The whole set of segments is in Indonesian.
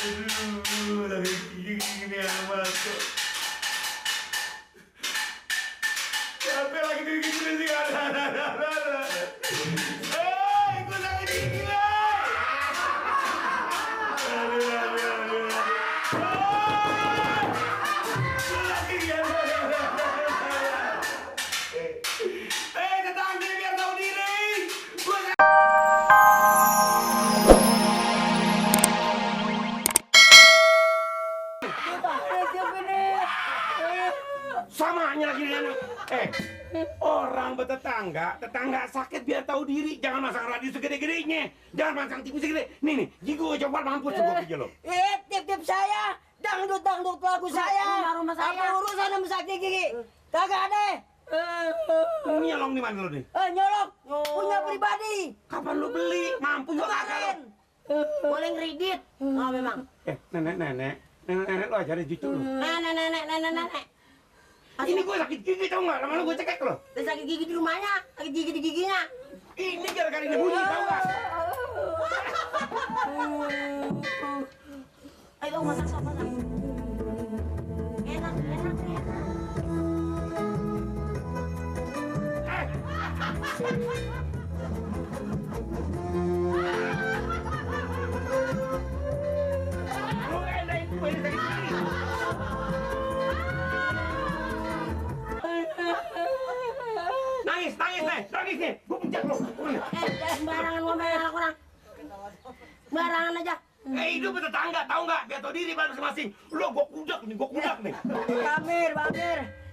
Aduh, lagi gini amat kok. Sampai lagi gini sih, ada. Gue sakit gigi, aduh. Lagi tetangga biar tahu diri. Samanya lagi dengan orang bertetangga, tetangga sakit biar tahu diri. Jangan masang radio segede-gedenya, jangan masang TV segede. Nih, gigi gue coba mampus gue kerja lo. Tip saya, dangdut lagu saya. Apa urusan sama sakit gigi? Kagak ada. Nyolong di mana lo nih? Nyolong, punya pribadi. Kapan lo beli? Mampu juga kagak lo. Boleh ngeridit. Oh memang. Nenek lo ajarin cucu lo. Nenek. Ini gue sakit gigi tau nggak? Lama-lama gue cekek lo. Sakit gigi di rumahnya, sakit gigi di giginya. Ini gara-gara ini bunyi tau nggak? Ayo masak apa masak? Enak. Lo endain gue ini sakit gigi. Nangis nih, gue pencet lo. Sembarangan ngomel anak orang. Sembarangan aja. Hidup bertetangga, tahu nggak? Biar tahu diri masing-masing. Lo gue kudak nih. Pamir.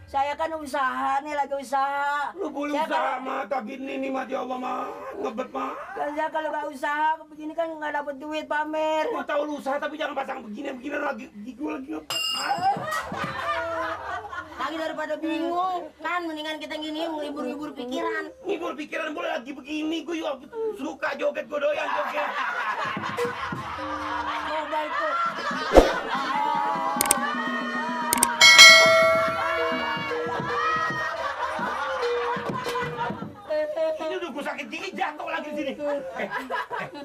Saya kan usaha nih, lagi usaha. Lo boleh usaha mah, tapi ini mah ya Allah mah ngebet mah. Kan saya kalau nggak usaha begini kan nggak dapet duit, Pamir. Gue tahu lu usaha tapi jangan pasang begini lagi. Gigi gue lagi ngebet. Lagi daripada bingung, kan mendingan kita gini menghibur pikiran. Ngibur pikiran boleh lagi begini, gue juga suka joget, gue doyan joget. Coba itu. Ini udah gue sakit gigi jatuh lagi di sini.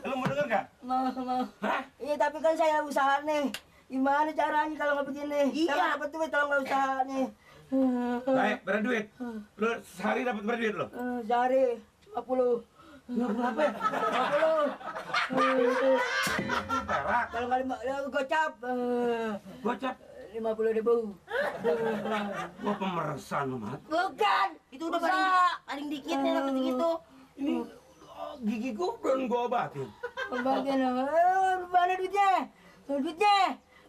Lu mau denger nggak? Mau. Hah? Iya tapi kan saya usaha nih. Gimana caranya kalau nggak begini? Iya. Saya dapat duit kalau nggak usaha nih. Baik, berapa duit? Lu sehari dapat berapa duit lo? Sehari 50. Berapa ya? 50. Perak. Kalau nggak gocap. Gocap 50.000. Gua pemeresan mat. Bukan, itu udah paling dikit nih dapat segitu. Ini gigi gua belum gua obatin. Bagian mana duitnya?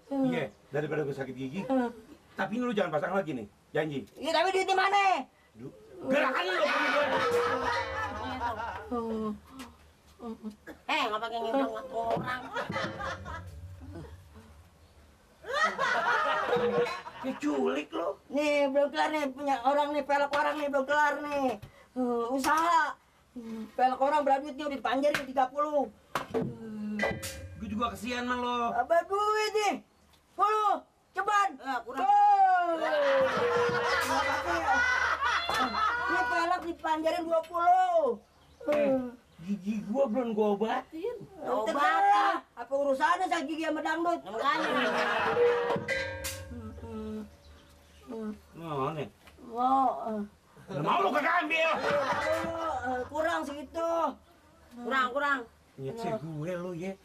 Iya, daripada gua sakit gigi. Tapi ini lu jangan pasang lagi nih, janji. Iya tapi duitnya mana? Gerakan lu Nggak pakai ngitung orang. Keculik lo. Nih belum kelar nih, punya orang nih, pelek orang nih belum kelar nih. Usaha. Pelek orang berapa duitnya udah dipanjarin 30. Gue juga kesian sama lo. Apa duit nih? 10. Ceban. Kurang. Ini pelek dipanjarin 20. Gigi gua belum gua obatin. Obat. Apa urusannya sama gigi sama dangdut? Makanya. Mau nih. Mau lu kagak ambil. kurang segitu. Kurang. Nyekse gue lo ya.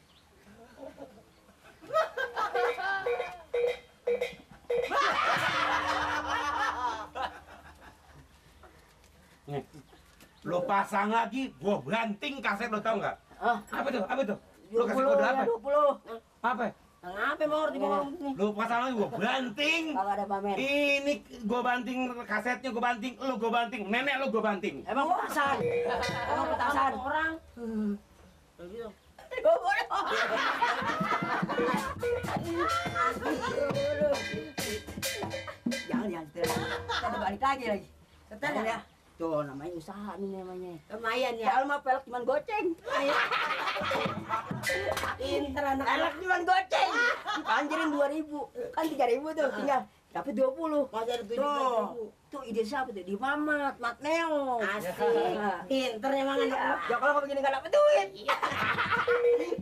Nih, lo pasang lagi, gua banting kaset lo tau nggak? Apa tuh? Lo kasih kode apa? 20. Apa? Ngapain mau di bawah ini? Lo pasang lagi, gua banting. Kagak ada pamer. Ini gua banting kasetnya, gua banting, lo gua banting, nenek lo gua banting. Emang petasan? Emang petasan? Orang. Jangan setel. Kita balik lagi. Setel ya? Tuh namanya usaha nih namanya. Lumayan ya. Kalau mah pelek cuma goceng. Pinter anak. Pelek cuma goceng. Dipanjerin 2.000. Kan 3.000 tuh tinggal. Dapat 20. Masih ada 7.000. Tuh ide siapa tuh? Di Mamat, Mat Neo. Asik. Pinter emang anak. Ya kalau begini enggak dapat duit.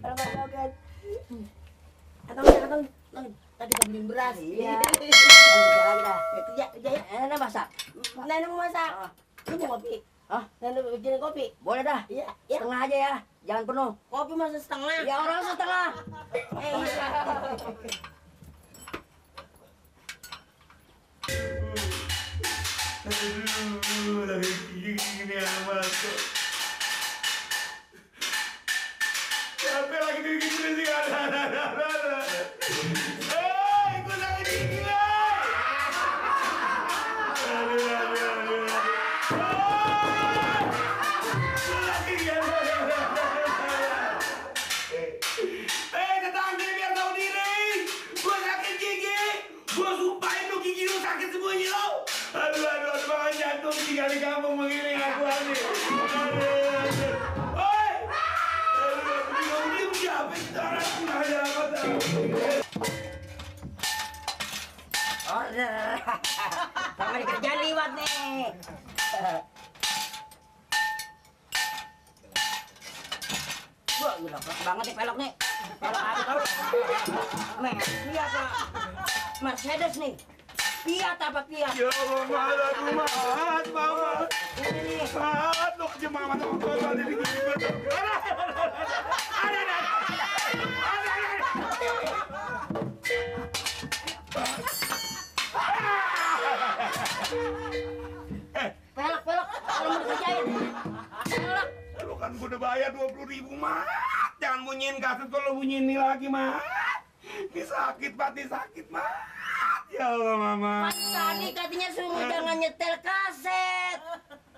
Kalau enggak joget. Atau tadi beliin beras. Iya. Kerja lagi dah. Kerja ya. Nenek masak. Nenek mau masak. Lu mau kopi? Hah? Nenek bikin kopi? Boleh dah. Iya. Setengah aja ya. Jangan penuh. Kopi masa setengah? Ya orang setengah. Aduh, lagi gini amat kok. Capek lagi gini sih, ada. Gue lagi gini lah. Aduh. Lagi gini. Tetangga biar tahu diri. Gue sakit gigi. Gue sumpahin lu gigi lu sakit semuanya lo. Aduh, banget jantung tinggal di kampung begini aku ani. Aduh. Oi! Aduh, diem siapa itu orang nggak ada apa tahu. Order. Sama di kerjaan liwat nih. Wah, gila keras banget nih pelok nih. Pelok apa tahu? Fiat Pak. Mercedes nih. Fiat apa Fiat? Ya Allah, maaf. Ini nih. Maaf, dok jemaah tuh ada di gigi gue. Ada. Pelok. Kalau mau dikerjain. Pelok. Lu kan gue udah bayar 20.000, Mat. Jangan bunyiin kaset kalau bunyiin ini lagi, Mat. Ini sakit, Mat. Ya Allah, Mama. Mas tadi katanya suruh jangan nyetel kaset.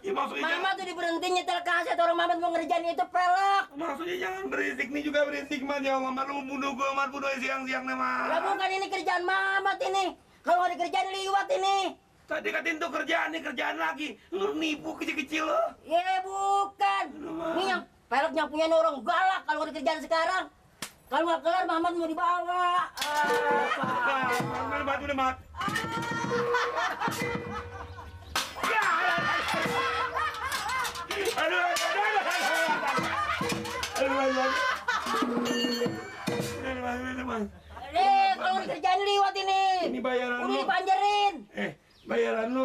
Ya maksudnya Mama tuh diberhenti nyetel kaset, orang Mama mau ngerjain itu pelok. maksudnya jangan berisik nih juga berisik, Mat. Ya Allah, Mat. Lu bunuh gue, Mat. Bunuh siang-siang nih, Mat. Ya bukan ini kerjaan Mamat ini. Kalau nggak dikerjain liwat ini. Tadi katain tuh kerjaan lagi. Lu nipu kecil-kecil lo. Ya bukan. Ini yang pelok yang punya orang galak kalau nggak dikerjain sekarang. Kalau nggak kelar Mamat mau dibawa. Mana batu deh, Mat. Aduh. Kalau dikerjain liwat ini. Ini bayaran Udah lu. dipanjerin.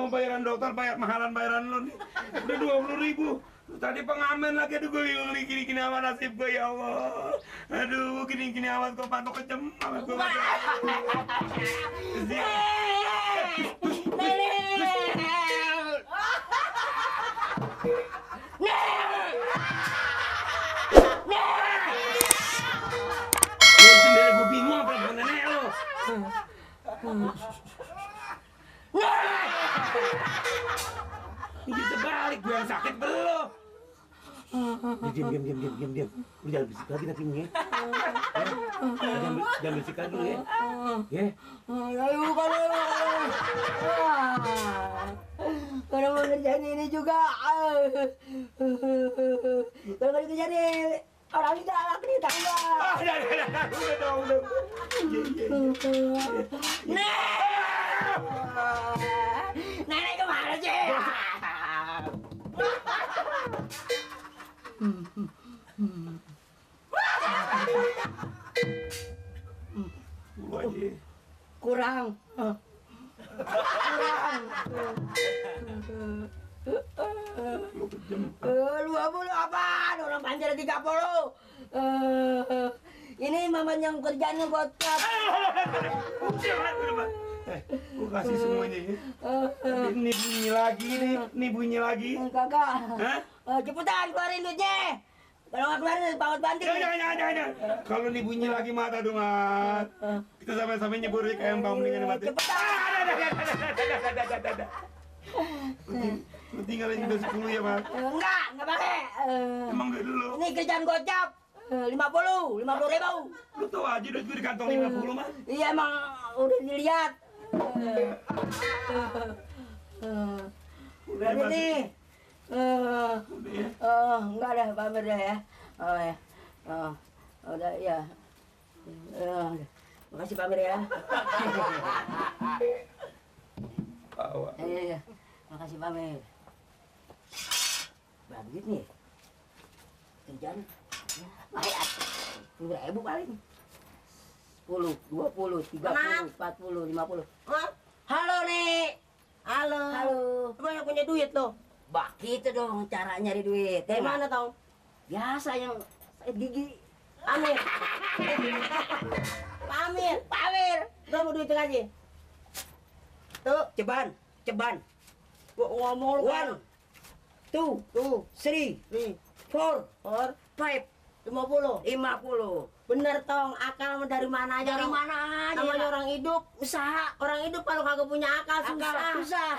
Bayaran dokter, mahalan bayaran lu nih. Udah 20.000. Tadi pengamen lagi, aduh gue gini amat nasib gue, ya Allah. Aduh, gini amat kok patok kejem amat gue. Sendiri gue bingung apa bukan nenek lo. Ini terbalik, gue yang sakit belum. Diam. Lu jangan berisik lagi nanti ya. Jangan berisik lagi dulu ya. Ya. Ayo kalau mau ngerjain ini juga. Kalau nggak dikerjain orang ini galak nih tangga. Udah. Nenek kemana sih? Kurang. Lu kejem. 20 apaan? Orang panjar 30. Ini Maman yang kerjanya gocap. Gue kasih semuanya ya. Ini bunyi lagi. Kakak. Hah? Cepetan keluarin duitnya. Kalau nggak keluarin banget banting. Jangan. Kalau nih bunyi lagi, Mat, aduh, Mat. Kita sampai nyebur kayak yang mendingan, Mat. Cepetan. Lu tinggalin juga 10 ya, Mat. Enggak pakai. Emang gak dulu. Ini kerjaan gocap. 50 ribu. Lu tau aja duit gue di kantong 50, Mat. Iya emang udah dilihat. Berarti nih. Udah ya. Enggak ada pamer dah ya. Oh ya. Udah ya. Makasih pamer ya. Iya. Makasih pamer. Bagus nih. Kerjaan. Bayar. 10.000 paling. 10, 20, 30, 40, 50. Halo, Nek. Halo. Halo. Banyak punya duit lo. Bah, gitu dong cara nyari duit. Dari Ya nggak? mana tau? Biasa yang sakit gigi. Amir. Pak Amir. Pak Amir. Berapa duit aja? Tuh, Ceban. gua ngomong lu kan. 1, 2, Tuh, 3, nih, 4, or 5, 50. 50. Bener tong, akal dari mana aja? Dari Orang- mana aja? Namanya orang hidup. Usaha. Orang hidup kalau kagak punya akal susah. Susah.